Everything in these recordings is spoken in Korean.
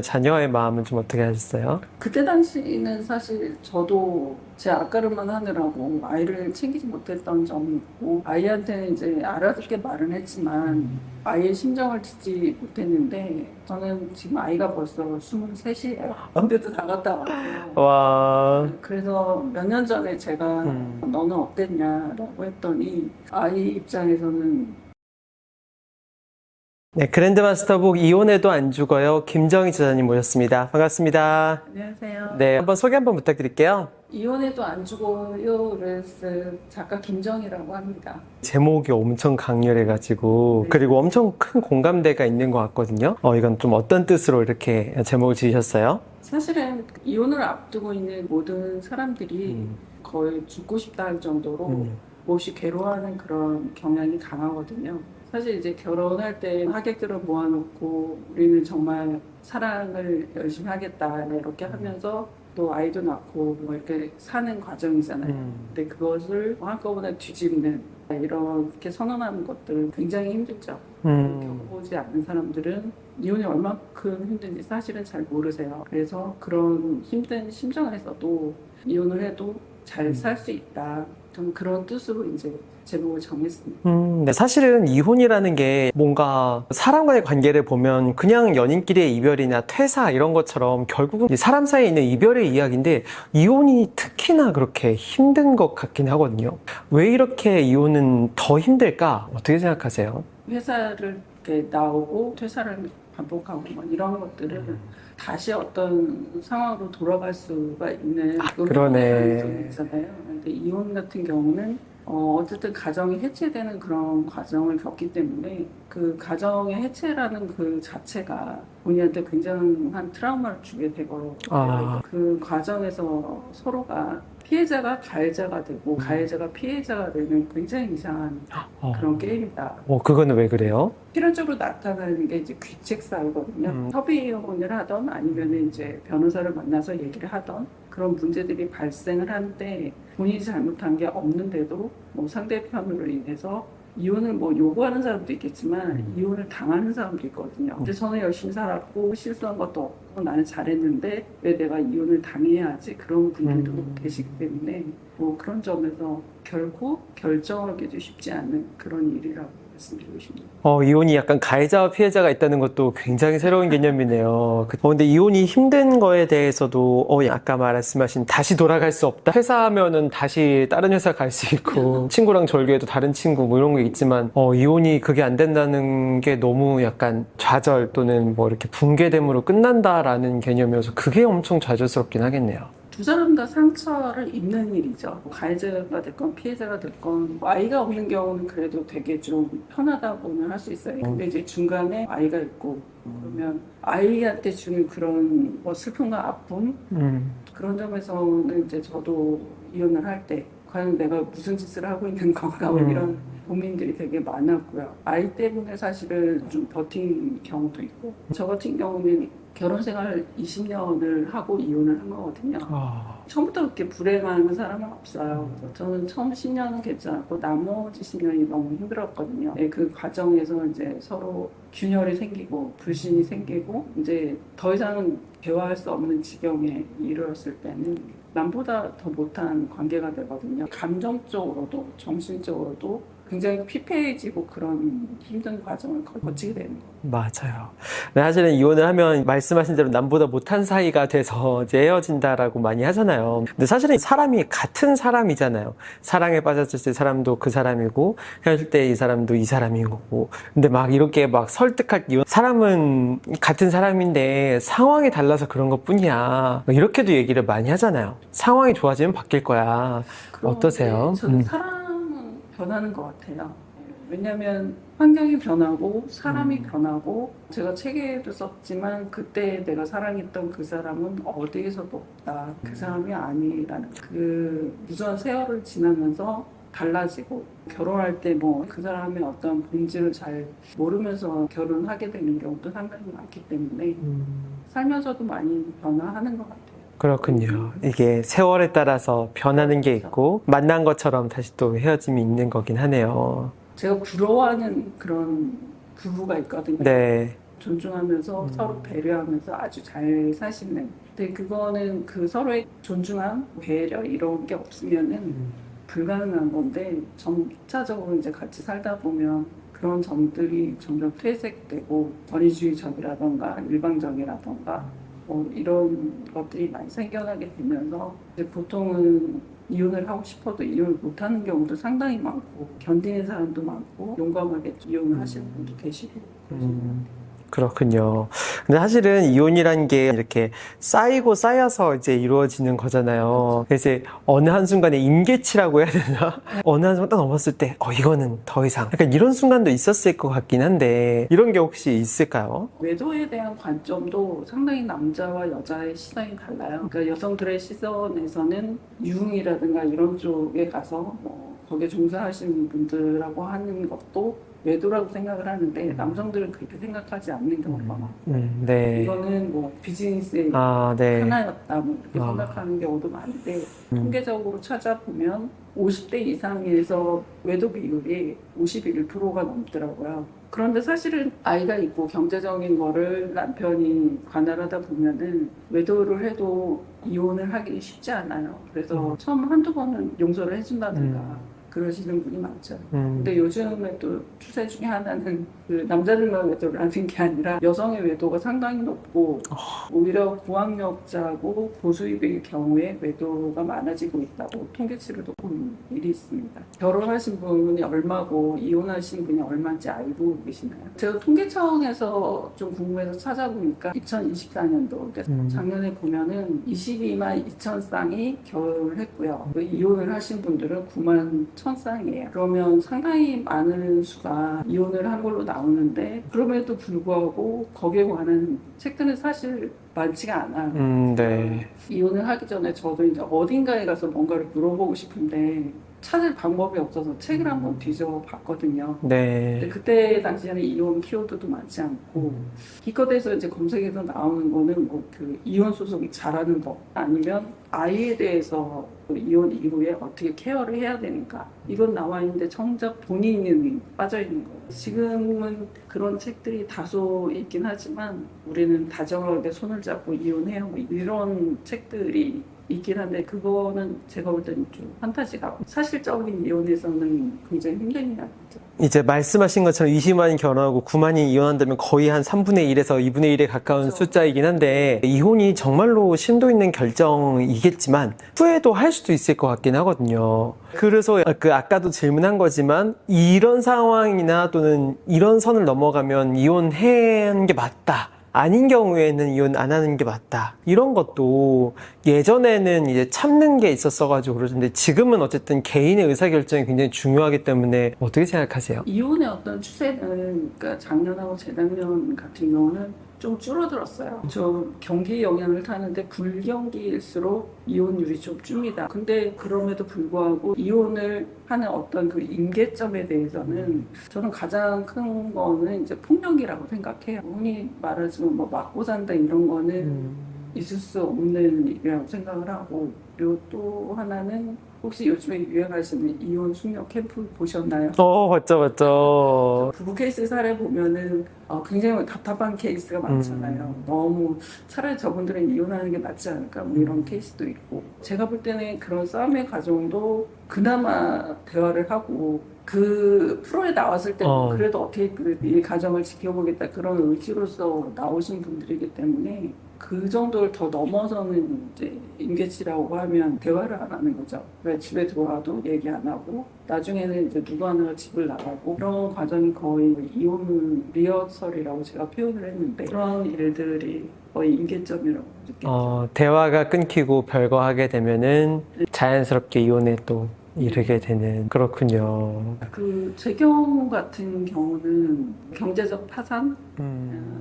자녀의 마음은 좀 어떻게 하셨어요? 그때 당시는 사실 저도 제 앞가림만 하느라고 아이를 챙기지 못했던 점이 있고, 아이한테는 이제 알아듣게 말은 했지만 아이의 심정을 듣지 못했는데, 저는 지금 아이가 벌써 23이에요. 근데도 다 갔다 왔고, 와, 그래서 몇 년 전에 제가 너는 어땠냐라고 했더니 아이 입장에서는 네, 그랜드마스터북 이혼해도 안 죽어요. 김정희 저자님 모셨습니다. 반갑습니다. 안녕하세요. 네, 한번 소개 한번 부탁드릴게요. 이혼해도 안 죽어요를 쓴 작가 김정희라고 합니다. 제목이 엄청 강렬해가지고, 그리고 엄청 큰 공감대가 있는 것 같거든요. 이건 좀 어떤 뜻으로 이렇게 제목을 지으셨어요? 사실은 이혼을 앞두고 있는 모든 사람들이 거의 죽고 싶다 할 정도로 몹시 괴로워하는 그런 경향이 강하거든요. 사실 이제 결혼할 때 하객들을 모아놓고 우리는 정말 사랑을 열심히 하겠다 이렇게 하면서 또 아이도 낳고 뭐 이렇게 사는 과정이잖아요. 근데 그것을 한꺼번에 뒤집는 이렇게 선언하는 것들은 굉장히 힘들죠. 겪어보지 않는 사람들은 이혼이 얼마큼 힘든지 사실은 잘 모르세요. 그래서 그런 힘든 심정에서도 이혼을 해도 잘 살 수 있다. 저는 그런 뜻으로 이제 제목을 정했습니다. 네, 사실은 이혼이라는 게 뭔가 사람과의 관계를 보면 그냥 연인끼리의 이별이나 퇴사 이런 것처럼 결국은 사람 사이에 있는 이별의 이야기인데 이혼이 특히나 그렇게 힘든 것 같긴 하거든요. 왜 이렇게 이혼은 더 힘들까? 어떻게 생각하세요? 회사를 이렇게 나오고 퇴사를 반복하고 뭐 이런 것들은 다시 어떤 상황으로 돌아갈 수가 있는 그런 그러네. 가능성이 있잖아요. 근데 이혼 같은 경우는 어쨌든 가정이 해체되는 그런 과정을 겪기 때문에 그 가정의 해체라는 그 자체가 본인한테 굉장한 트라우마를 주게 되고 그 과정에서 서로가 피해자가 가해자가 되고 가해자가 피해자가 되는 굉장히 이상한 그런 게임이다. 그거는 왜 그래요? 필연적으로 나타나는 게 이제 귀책 사유거든요. 협의 이혼을 하던 아니면 이제 변호사를 만나서 얘기를 하던 그런 문제들이 발생을 하는데 본인이 잘못한 게 없는데도 뭐 상대편으로 인해서 이혼을 뭐 요구하는 사람도 있겠지만 이혼을 당하는 사람도 있거든요. 근데 저는 열심히 살았고 실수한 것도 없고 나는 잘했는데 왜 내가 이혼을 당해야 하지? 그런 분들도 계시기 때문에 뭐 그런 점에서 결코 결정하기도 쉽지 않은 그런 일이라고 말씀드리고 싶습니다. 이혼이 약간 가해자와 피해자가 있다는 것도 굉장히 새로운 개념이네요. 근데 이혼이 힘든 거에 대해서도, 아까 말씀하신 다시 돌아갈 수 없다. 회사하면은 다시 다른 회사 갈 수 있고, 친구랑 절교해도 다른 친구 뭐 이런 게 있지만, 이혼이 그게 안 된다는 게 너무 약간 좌절 또는 뭐 이렇게 붕괴됨으로 끝난다라는 개념이어서 그게 엄청 좌절스럽긴 하겠네요. 두 사람 다 상처를 입는 일이죠. 가해자가 됐건 피해자가 됐건 아이가 없는 경우는 그래도 되게 좀 편하다고는 할 수 있어요. 근데 이제 중간에 아이가 있고 그러면 아이한테 주는 그런 뭐 슬픔과 아픔 그런 점에서는 이제 저도 이혼을 할 때 과연 내가 무슨 짓을 하고 있는 건가 뭐 이런 고민들이 되게 많았고요. 아이 때문에 사실은 좀 버틴 경우도 있고 저 같은 경우는 결혼 생활 20년을 하고 이혼을 한 거거든요. 처음부터 그렇게 불행한 사람은 없어요. 그래서 저는 처음 10년은 괜찮았고 나머지 10년이 너무 힘들었거든요. 네, 그 과정에서 이제 서로 균열이 생기고 불신이 생기고 이제 더 이상은 대화할 수 없는 지경에 이르렀을 때는 남보다 더 못한 관계가 되거든요. 감정적으로도 정신적으로도 굉장히 피폐해지고 그런 힘든 과정을 거치게 되는 거예요. 맞아요. 근데 사실은 이혼을 하면 말씀하신 대로 남보다 못한 사이가 돼서 이제 헤어진다라고 많이 하잖아요. 근데 사실은 사람이 같은 사람이잖아요. 사랑에 빠졌을 때 사람도 그 사람이고 헤어질 때 이 사람도 이 사람인 거고. 근데 막 이렇게 막 설득할 이유 사람은 같은 사람인데 상황이 달라서 그런 것 뿐이야. 이렇게도 얘기를 많이 하잖아요. 상황이 좋아지면 바뀔 거야. 어떠세요? 저는 사람은 변하는 것 같아요. 왜냐하면 환경이 변하고 사람이 변하고 제가 책에도 썼지만 그때 내가 사랑했던 그 사람은 어디에서도 없다. 그 사람이 아니라는 그 무수한 세월을 지나면서 달라지고 결혼할 때 뭐 그 사람의 어떤 본질을 잘 모르면서 결혼하게 되는 경우도 상당히 많기 때문에 살면서도 많이 변화하는 것 같아요. 그렇군요. 이게 세월에 따라서 변하는 게 있고 만난 것처럼 다시 또 헤어짐이 있는 거긴 하네요. 제가 부러워하는 그런 부부가 있거든요. 네. 존중하면서 서로 배려하면서 아주 잘 사시는. 근데 그거는 그 서로의 존중함, 배려 이런 게 없으면은 불가능한 건데 점차적으로 이제 같이 살다 보면 그런 점들이 점점 퇴색되고 권위주의적이라던가 일방적이라던가 이런 것들이 많이 생겨나게 되면서 이제 보통은 이혼을 하고 싶어도 이혼을 못하는 경우도 상당히 많고 견디는 사람도 많고 용감하게 이혼을 하시는 분도 계시고 그렇군요. 근데 사실은 이혼이란 게 이렇게 쌓이고 쌓여서 이제 이루어지는 거잖아요. 그래서 어느 한순간에 임계치라고 해야 되나? 어느 한순간 딱 넘었을 때, 이거는 더 이상. 약간 이런 순간도 있었을 것 같긴 한데, 이런 게 혹시 있을까요? 외도에 대한 관점도 상당히 남자와 여자의 시선이 달라요. 그러니까 여성들의 시선에서는 유흥이라든가 이런 쪽에 가서 거기에 종사하시는 분들하고 하는 것도 외도라고 생각을 하는데 남성들은 그렇게 생각하지 않는 경우가 많아요. 네. 이거는 뭐 비즈니스의 네. 하나였다 뭐 이렇게 생각하는 경우도 많은데 통계적으로 찾아보면 50대 이상에서 외도 비율이 51%가 넘더라고요. 그런데 사실은 아이가 있고 경제적인 거를 남편이 관할하다 보면은 외도를 해도 이혼을 하기 쉽지 않아요. 그래서 처음 한두 번은 용서를 해준다든가 그러시는 분이 많죠. 근데 요즘에 또 추세 중에 하나는 그 남자들만 외도를 하는 게 아니라 여성의 외도가 상당히 높고 오히려 고학력자고 고수입의 경우에 외도가 많아지고 있다고 통계치를 본 일이 있습니다. 결혼하신 분이 얼마고 이혼하신 분이 얼마인지 알고 계시나요? 제가 통계 차원에서 좀 궁금해서 찾아보니까 2024년도 작년에 보면은 22만 2천 쌍이 결혼을 했고요. 이혼을 하신 분들은 9만 1천 쌍이에요. 그러면 상당히 많은 수가 이혼을 한 걸로 나오는데 그럼에도 불구하고 거기에 관한 책들은 사실 많지가 않아요. 네. 이혼을 하기 전에 저도 이제 어딘가에 가서 뭔가를 물어보고 싶은데 찾을 방법이 없어서 책을 한번 뒤져봤거든요. 네. 근데 그때 당시에는 이혼 키워드도 많지 않고 기껏해서 이제 검색해서 나오는 거는 뭐 그 이혼 소송이 잘하는 법 아니면 아이에 대해서 이혼 이후에 어떻게 케어를 해야 되는가 이건 나와 있는데 정작 본인은 빠져 있는 거예요. 지금은 그런 책들이 다소 있긴 하지만 우리는 다정하게 손을 잡고 이혼해요 뭐 이런 책들이 있긴 한데 그거는 제가 볼 때는 좀 판타지가 사실적인 이혼에서는 굉장히 힘든 이야기죠. 이제 말씀하신 것처럼 20만이 결혼하고 9만이 이혼한다면 거의 한 3분의 1에서 2분의 1에 가까운 그렇죠. 숫자이긴 한데 이혼이 정말로 심도 있는 결정이겠지만 후회도 할 수도 있을 것 같긴 하거든요. 그래서 아까도 질문한 거지만 이런 상황이나 또는 이런 선을 넘어가면 이혼하는 게 맞다. 아닌 경우에는 이혼 안 하는 게 맞다. 이런 것도 예전에는 이제 참는 게 있었어가지고 그러는데 지금은 어쨌든 개인의 의사결정이 굉장히 중요하기 때문에 어떻게 생각하세요? 이혼의 어떤 추세는 그러니까 작년하고 재작년 같은 경우는 좀 줄어들었어요. 좀 경기에 영향을 타는데 불경기일수록 이혼율이 좀 줍니다. 근데 그럼에도 불구하고 이혼을 하는 어떤 그 임계점에 대해서는 저는 가장 큰 거는 이제 폭력이라고 생각해요. 흔히 말하지만 뭐 맞고 산다 이런 거는 있을 수 없는 일이라고 생각을 하고 그리고 또 하나는 혹시 요즘에 유행하시는 이혼 숙녀 캠프 보셨나요? 맞죠. 부부 케이스 사례 보면은 굉장히 답답한 케이스가 많잖아요. 너무 차라리 저분들은 이혼하는 게 낫지 않을까 뭐 이런 케이스도 있고 제가 볼 때는 그런 싸움의 과정도 그나마 대화를 하고 그 프로에 나왔을 때는 그래도 어떻게 이 가정을 지켜보겠다 그런 의지로서 나오신 분들이기 때문에 그 정도를 더 넘어서는 이제 임계치라고 하면 대화를 안 하는 거죠. 왜 집에 들어와도 얘기 안 하고 나중에는 이제 누구 하나가 집을 나가고 그런 과정이 거의 이혼 리허설이라고 제가 표현을 했는데 그런 일들이 거의 임계점이라고 느꼈죠. 대화가 끊기고 별거 하게 되면은 자연스럽게 이혼에 또 이르게 되는 그렇군요. 그 제 경우 같은 경우는 경제적 파산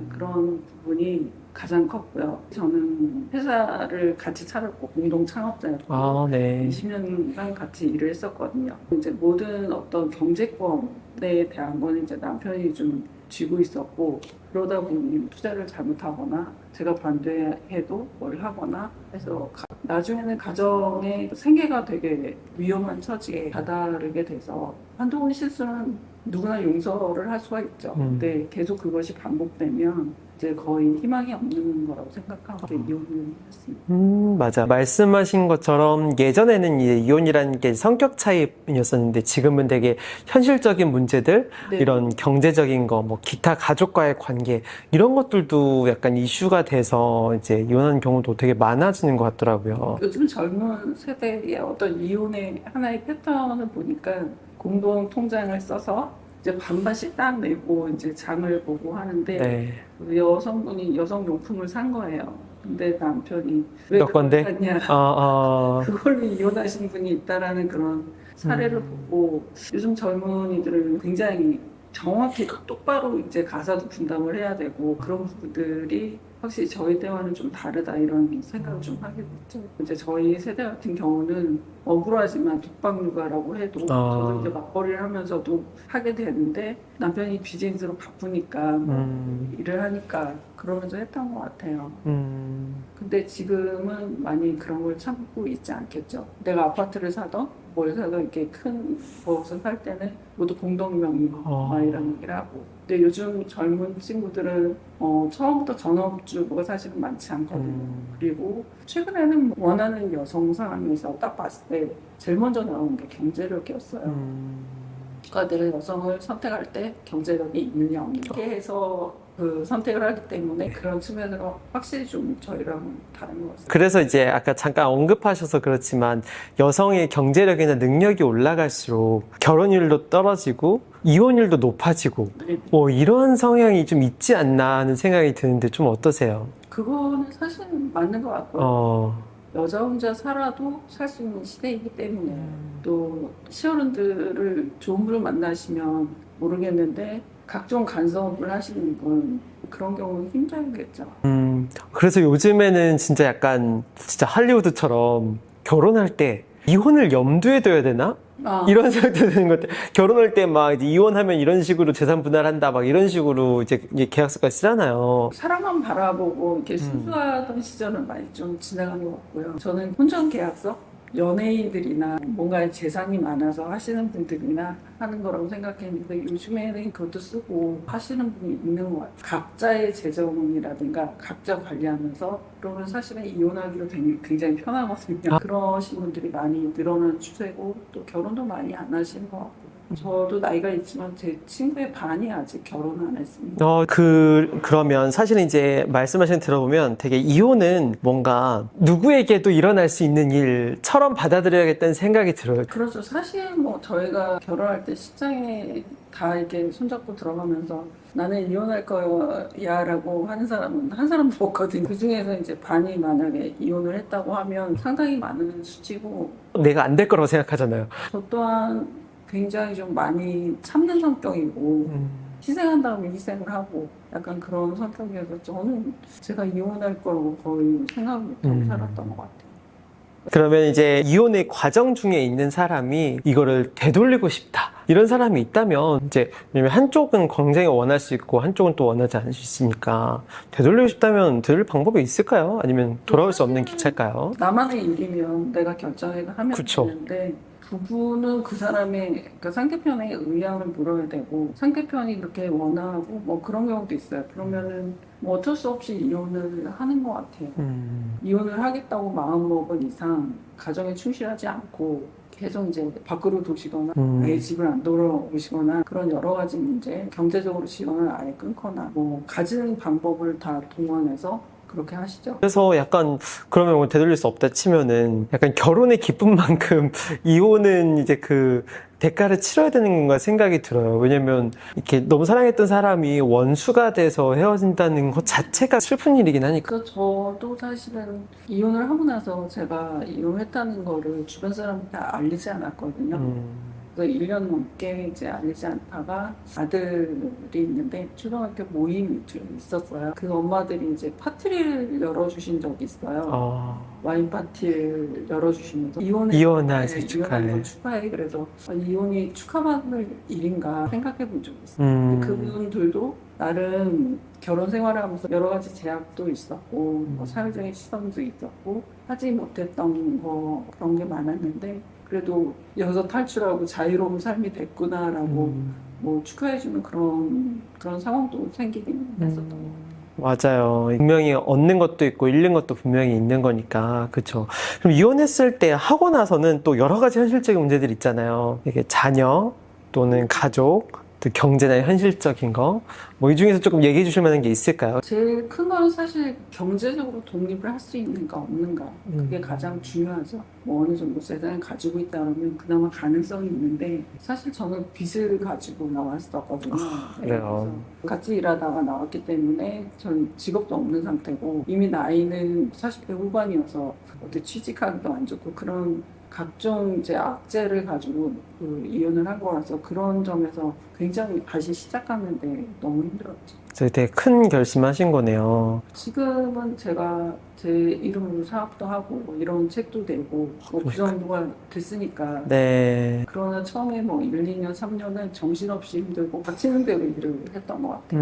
그런 부분이 가장 컸고요. 저는 회사를 같이 차렸고 공동 창업자였고 네. 20년간 같이 일을 했었거든요. 이제 모든 어떤 경제권에 대한 거는 이제 남편이 좀 쥐고 있었고 그러다 보니 투자를 잘못하거나 제가 반대해도 뭘 하거나 해서 나중에는 가정의 생계가 되게 위험한 처지에 다다르게 돼서 한두 번 실수는 누구나 용서를 할 수가 있죠. 근데 계속 그것이 반복되면 이제 거의 희망이 없는 거라고 생각하고 이혼을 했습니다. 맞아. 말씀하신 것처럼 예전에는 이 이혼이라는 게 성격 차이였었는데 지금은 되게 현실적인 문제들, 네. 이런 경제적인 거, 뭐 기타 가족과의 관계 이런 것들도 약간 이슈가 돼서 이제 이혼하는 경우도 되게 많아지는 것 같더라고요. 요즘 젊은 세대의 어떤 이혼의 하나의 패턴을 보니까 공동 통장을 써서 이제 반반씩 딱 내고 이제 장을 보고 하는데 네. 그 여성분이 여성용품을 산 거예요. 근데 남편이 왜 너 그걸 건데? 샀냐? 그걸로 이혼하신 분이 있다라는 그런 사례를 보고 요즘 젊은이들은 굉장히 정확히 똑바로 이제 가사도 분담을 해야 되고 그런 부분들이 확실히 저희 때와는 좀 다르다 이런 생각을 좀 하게 됐죠. 이제 저희 세대 같은 경우는 억울하지만 독박육아라고 해도 저도 이제 맞벌이를 하면서도 하게 되는데 남편이 비즈니스로 바쁘니까 일을 하니까 그러면서 했던 것 같아요. 근데 지금은 많이 그런 걸 참고 있지 않겠죠. 내가 아파트를 사던 뭘 사던 이렇게 큰 것을 살 때는 모두 공동명의 막 이런 얘기를 하고. 근데 요즘 젊은 친구들은 처음부터 전업주부가 사실은 많지 않거든요. 그리고 최근에는 원하는 여성 상황에서 딱 봤을 때 제일 먼저 나오는 게 경제력이었어요. 그러니까 내가 여성을 선택할 때 경제력이 있느냐 없느냐 이렇게 해서 그 선택을 하기 때문에 그런 측면으로 확실히 좀 저희랑은 다른 것 같습니다. 그래서 이제 아까 잠깐 언급하셔서 그렇지만 여성의 경제력이나 능력이 올라갈수록 결혼율도 떨어지고 이혼율도 높아지고 네. 뭐 이런 성향이 좀 있지 않나 하는 생각이 드는데 좀 어떠세요? 그거는 사실 맞는 것 같고요. 여자 혼자 살아도 살 수 있는 시대이기 때문에 또 시어른들을 좋은 분을 만나시면 모르겠는데 각종 간섭을 하시는 분 그런 경우는 힘들겠죠. 그래서 요즘에는 진짜 약간 진짜 할리우드처럼 결혼할 때 이혼을 염두에 둬야 되나? 이런 생각도 드는 것 같아요. 결혼할 때 막 이제 이혼하면 이런 식으로 재산 분할한다 막 이런 식으로 이제 계약서까지 쓰잖아요. 사람만 바라보고 이렇게 순수하던 시절은 많이 좀 지나간 것 같고요. 저는 혼전 계약서 연예인들이나 뭔가 재산이 많아서 하시는 분들이나 하는 거라고 생각했는데 요즘에는 그것도 쓰고 하시는 분이 있는 것 같아요. 각자의 재정이라든가 각자 관리하면서 그러면 사실은 이혼하기로 굉장히 편하거든요. 그러신 분들이 많이 늘어나는 추세고 또 결혼도 많이 안 하시는 것 같고 저도 나이가 있지만 제 친구의 반이 아직 결혼 안 했습니다. 그러면 사실은 이제 말씀하신 거 들어보면 되게 이혼은 뭔가 누구에게도 일어날 수 있는 일처럼 받아들여야겠다는 생각이 들어요. 그렇죠. 사실 뭐 저희가 결혼할 때 식장에 다 이렇게 손잡고 들어가면서 나는 이혼할 거야 라고 하는 사람은 한 사람도 없거든요. 그 중에서 이제 반이 만약에 이혼을 했다고 하면 상당히 많은 수치고 내가 안 될 거라고 생각하잖아요. 저 또한 굉장히 좀 많이 참는 성격이고 희생한 다음에 희생을 하고 약간 그런 성격이어서 저는 제가 이혼할 거라고 거의 생각을 못하고 살았던 것 같아요. 그러면 이제 이혼의 과정 중에 있는 사람이 이거를 되돌리고 싶다. 이런 사람이 있다면 이제 왜냐면 한쪽은 굉장히 원할 수 있고 한쪽은 또 원하지 않을 수 있으니까 되돌리고 싶다면 되돌릴 방법이 있을까요? 아니면 돌아올 수 없는 기차일까요? 나만의 일이면 내가 결정해서 하면 그쵸. 되는데 부부는 그 사람의 그 상대편의 의향을 물어야 되고 상대편이 그렇게 원하고 뭐 그런 경우도 있어요. 그러면은 뭐 어쩔 수 없이 이혼을 하는 것 같아요. 이혼을 하겠다고 마음먹은 이상 가정에 충실하지 않고 계속 이제 밖으로 도시거나 아예 집을 안 돌아오시거나 그런 여러 가지 문제, 경제적으로 지원을 아예 끊거나 뭐 가지는 방법을 다 동원해서 그렇게 하시죠. 그래서 약간 그러면 뭐 되돌릴 수 없다 치면은 약간 결혼의 기쁨만큼 이혼은 이제 그 대가를 치러야 되는 건가 생각이 들어요. 왜냐면 이렇게 너무 사랑했던 사람이 원수가 돼서 헤어진다는 것 자체가 슬픈 일이긴 하니까. 그래서 저도 사실은 이혼을 하고 나서 제가 이혼했다는 거를 주변 사람한테 알리지 않았거든요. 그래서 1년 넘게 이제 알리지 않다가 아들이 있는데 초등학교 모임이 좀 있었어요. 그 엄마들이 이제 파티를 열어주신 적이 있어요. 와인 파티를 열어주시면서 이혼하지 축하해. 거 축하해. 그래서 이혼이 축하받을 일인가 생각해 본 적이 있어요. 근데 그분들도 나름 결혼 생활을 하면서 여러 가지 제약도 있었고 뭐 사회적인 시선도 있었고 하지 못했던 거 그런 게 많았는데 그래도 여기서 탈출하고 자유로운 삶이 됐구나라고 뭐 축하해주는 그런 상황도 생기긴 했었던 것 같아요. 맞아요. 분명히 얻는 것도 있고 잃는 것도 분명히 있는 거니까. 그쵸. 그럼 이혼했을 때 하고 나서는 또 여러 가지 현실적인 문제들이 있잖아요. 이게 자녀 또는 가족, 또 경제나 현실적인 거. 뭐 이 중에서 조금 얘기해 주실 만한 게 있을까요? 제일 큰 건 사실 경제적으로 독립을 할 수 있는가 없는가 그게 가장 중요하죠. 뭐 어느 정도 재산을 가지고 있다 그러면 그나마 가능성이 있는데 사실 저는 빚을 가지고 나왔었거든요. 그래요. 그래서 같이 일하다가 나왔기 때문에 전 직업도 없는 상태고 이미 나이는 40대 후반이어서 어떻게 취직하기도 안 좋고 그런 각종 이제 악재를 가지고 그 이혼을 한 거라서 그런 점에서 굉장히 다시 시작하는데 너무 힘들었죠. 저희 되게 큰 결심하신 거네요. 지금은 제가 제 이름으로 사업도 하고 뭐 이런 책도 내고 뭐 그 정도가 됐으니까 네. 그러나 처음에 뭐 1, 2년, 3년은 정신없이 힘들고 닥치는 대로 일을 했던 것 같아요.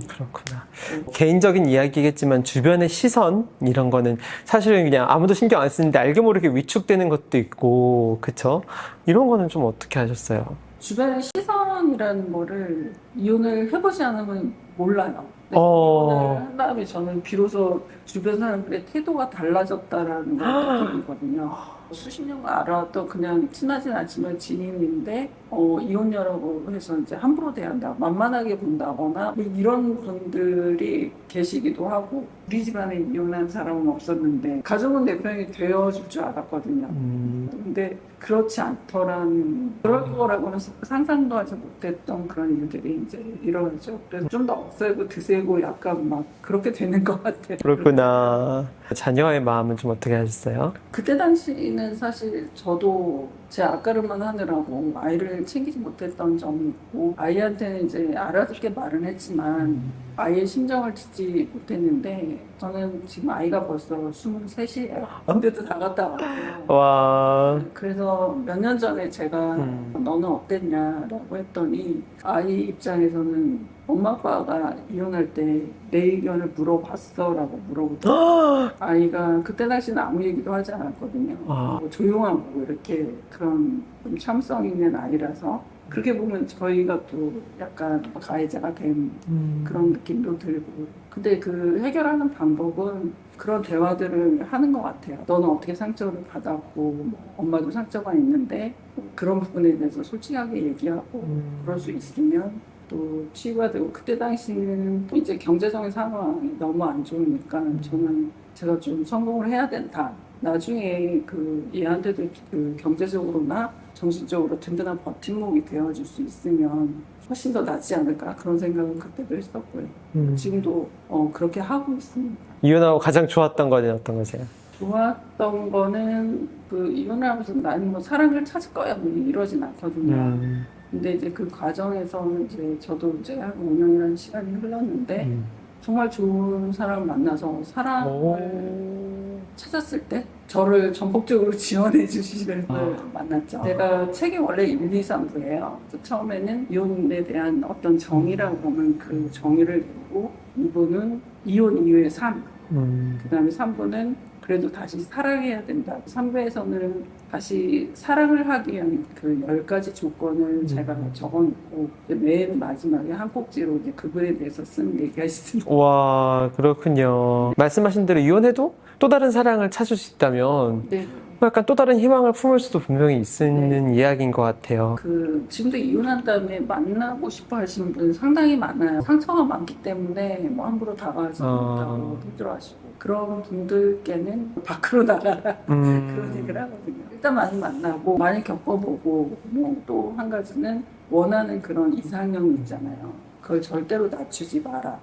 그렇구나. 네. 개인적인 이야기겠지만 주변의 시선 이런 거는 사실은 그냥 아무도 신경 안 쓰는데 알게 모르게 위축되는 것도 있고, 그쵸? 이런 거는 좀 어떻게 하셨어요? 주변의 시선이라는 거를 이혼을 해보지 않으면 몰라요. 근데 어. 이혼을 한 다음에 저는 비로소 주변 사람들의 태도가 달라졌다라는 걸 느끼거든요. 수십 년간 알아도 그냥 친하진 않지만 지인인데 이혼녀라고 해서 이제 함부로 대한다, 만만하게 본다거나 뭐 이런 분들이 계시기도 하고 우리 집안에 이혼한 사람은 없었는데 가족은 내 편이 되어줄 줄 알았거든요. 근데 그렇지 않더라는 그럴 거라고는 상상도 하지 못했던 그런 일들이 이제 일어나죠. 그래서 좀 더 없애고 드세고 약간 막 그렇게 되는 것 같아요. 그렇구나. 자녀의 마음은 좀 어떻게 하셨어요? 그때 당시는 사실 저도 제 앞가림만 하느라고 아이를 챙기지 못했던 점이 있고 아이한테는 이제 알아듣게 말은 했지만 아이의 심정을 듣지 못했는데 저는 지금 아이가 벌써 23이에요. 군대도 다 갔다 왔고 와. 그래서 몇 년 전에 제가 너는 어땠냐라고 했더니 아이 입장에서는 엄마 아빠가 이혼할 때 내 의견을 물어봤어라고 물어보더라고요. 아이가 그때 당시는 아무 얘기도 하지 않았거든요. 뭐 조용하고 이렇게 그런 좀 참성 있는 아이라서 그렇게 보면 저희가 또 약간 가해자가 된 그런 느낌도 들고 근데 그 해결하는 방법은 그런 대화들을 하는 것 같아요. 너는 어떻게 상처를 받았고 뭐 엄마도 상처가 있는데 그런 부분에 대해서 솔직하게 얘기하고 그럴 수 있으면 또 치유가 되고 그때 당시에는 또 이제 경제적인 상황이 너무 안 좋으니까 저는 제가 좀 성공을 해야 된다. 나중에 그 얘한테도 그 경제적으로나 정신적으로 든든한 버팀목이 되어줄 수 있으면 훨씬 더 낫지 않을까 그런 생각은 그때도 했었고요. 지금도 그렇게 하고 있습니다. 이혼하고 가장 좋았던 거는 어떤 거세요? 좋았던 거는 그 이혼을 하면서 나는 뭐 사랑을 찾을 거야 뭐 이러진 않거든요. 근데 이제 그 과정에서는 이제 저도 이제 한 5년이라는 시간이 흘렀는데 정말 좋은 사람을 만나서 사랑을 찾았을 때 저를 전폭적으로 지원해 주시는 분을 만났죠. 제가 책이 원래 1, 2, 3부예요. 처음에는 이혼에 대한 어떤 정의라고 하면 그 정의를 내고 2부는 이혼 이후의 삶, 그 다음에 3부는 그래도 다시 사랑해야 된다. 3부에서는 다시 사랑을 하기 위한 그 10가지 조건을 제가 적어놓고 맨 마지막에 한 꼭지로 이제 그거에 대해서 쓴 얘기하시더라고요. 와, 그렇군요. 말씀하신 대로 이혼해도 또 다른 사랑을 찾을 수 있다면 네. 약간 또 다른 희망을 품을 수도 분명히 있는 이야기인 것 같아요. 지금도 이혼한 다음에 만나고 싶어 하시는 분 상당히 많아요. 상처가 많기 때문에 뭐 함부로 다가가지 못하고 힘들어하시고 그런 분들께는 밖으로 나가라 그런 얘기를 하거든요. 일단 많이 만나고 많이 겪어보고 뭐 또 한 가지는 원하는 그런 이상형 있잖아요. 그걸 절대로 낮추지 마라.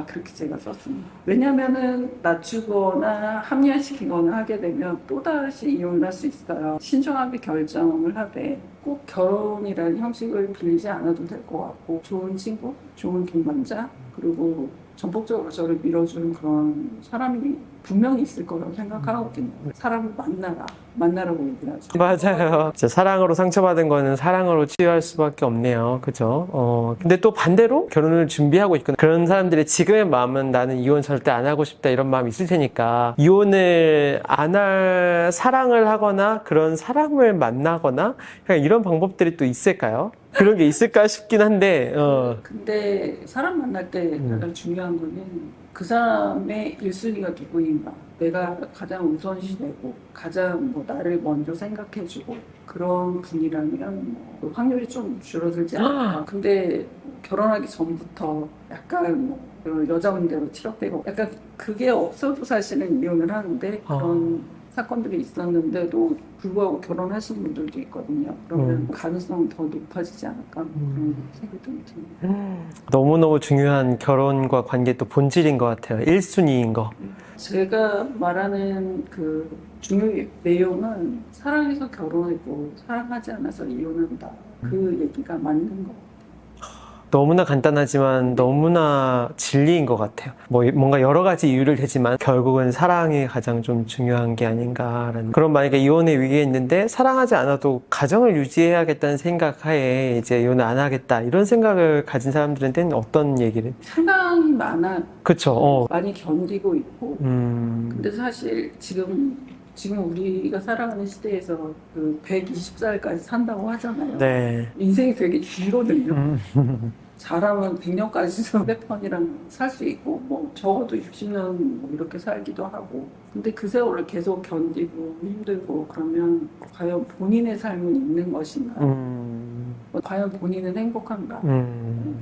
그렇게 제가 썼습니다. 왜냐면은 낮추거나 합리화시키거나 하게 되면 또다시 이혼을 할 수 있어요. 신중하게 결정을 하되 꼭 결혼이라는 형식을 빌리지 않아도 될 것 같고 좋은 친구, 좋은 동반자, 그리고 전폭적으로 저를 밀어주는 그런 사람이 분명히 있을 거라고 생각하거든요. 사람을 만나라. 만나라고 얘기를 하죠. 맞아요. 진짜 사랑으로 상처받은 거는 사랑으로 치유할 수밖에 없네요. 그죠? 근데 또 반대로 결혼을 준비하고 있거나 그런 사람들의 지금의 마음은 나는 이혼 절대 안 하고 싶다 이런 마음이 있을 테니까 이혼을 안 할 사랑을 하거나 그런 사람을 만나거나 그냥 이런 방법들이 또 있을까요? 그런 게 있을까 싶긴 한데, 근데 사람 만날 때 가장 중요한 거는 그 사람의 1순위가 누구인가. 내가 가장 우선시 되고 가장 뭐 나를 먼저 생각해주고 그런 분이라면 뭐 확률이 좀 줄어들지 않을까. 근데 결혼하기 전부터 약간 뭐 여자분대로 치락되고 약간 그게 없어도 사실은 이혼을 하는데 그런 사건들이 있었는데도 불구하고 결혼하신 분들도 있거든요. 그러면 가능성은 더 높아지지 않을까 그런 생각이 좀 듭니다. 너무너무 중요한 결혼과 관계 또 본질인 것 같아요. 1순위인 거. 제가 말하는 그 중요 내용은 사랑해서 결혼했고 사랑하지 않아서 이혼한다. 그 얘기가 맞는 것 같아요. 너무나 간단하지만 너무나 진리인 것 같아요. 뭐 뭔가 여러 가지 이유를 대지만 결국은 사랑이 가장 좀 중요한 게 아닌가라는. 그럼 만약에 이혼의 위기에 있는데 사랑하지 않아도 가정을 유지해야겠다는 생각 하에 이제 이혼을 안 하겠다 이런 생각을 가진 사람들한테는 어떤 얘기를? 상당히 많아. 그쵸. 많이 견디고 있고. 근데 사실 지금 우리가 살아가는 시대에서 그 120살까지 산다고 하잖아요. 네. 인생이 되게 길거든요. 잘하면 100년까지도 휴대폰이랑 살 수 있고 뭐 적어도 60년 뭐 이렇게 살기도 하고 근데 그 세월을 계속 견디고 힘들고 그러면 과연 본인의 삶은 있는 것인가 과연 본인은 행복한가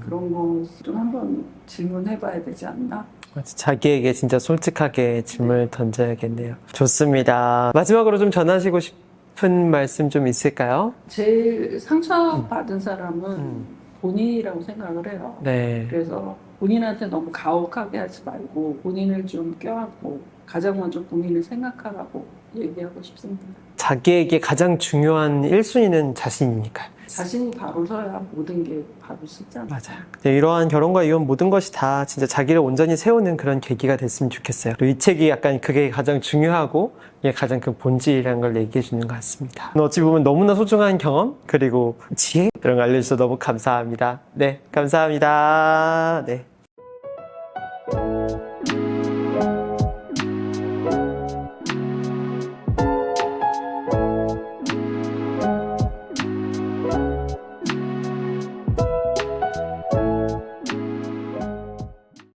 그런 것을 좀 한번 질문해봐야 되지 않나. 자기에게 진짜 솔직하게 질문을 던져야겠네요. 좋습니다. 마지막으로 좀 전하시고 싶은 말씀 좀 있을까요? 제일 상처받은 사람은 본인이라고 생각을 해요. 네. 그래서 본인한테 너무 가혹하게 하지 말고 본인을 좀 껴안고 가장 먼저 본인을 생각하라고 얘기하고 싶습니다. 자기에게 가장 중요한 1순위는 자신이니까요. 자신이 바로 서야 모든 게 바로 서잖아요. 맞아요. 이러한 결혼과 이혼 모든 것이 다 진짜 자기를 온전히 세우는 그런 계기가 됐으면 좋겠어요. 이 책이 약간 그게 가장 중요하고 이게 가장 그 본질이라는 걸 얘기해 주는 것 같습니다. 어찌 보면 너무나 소중한 경험 그리고 지혜 이런 거 알려주셔서 너무 감사합니다. 네, 감사합니다. 네.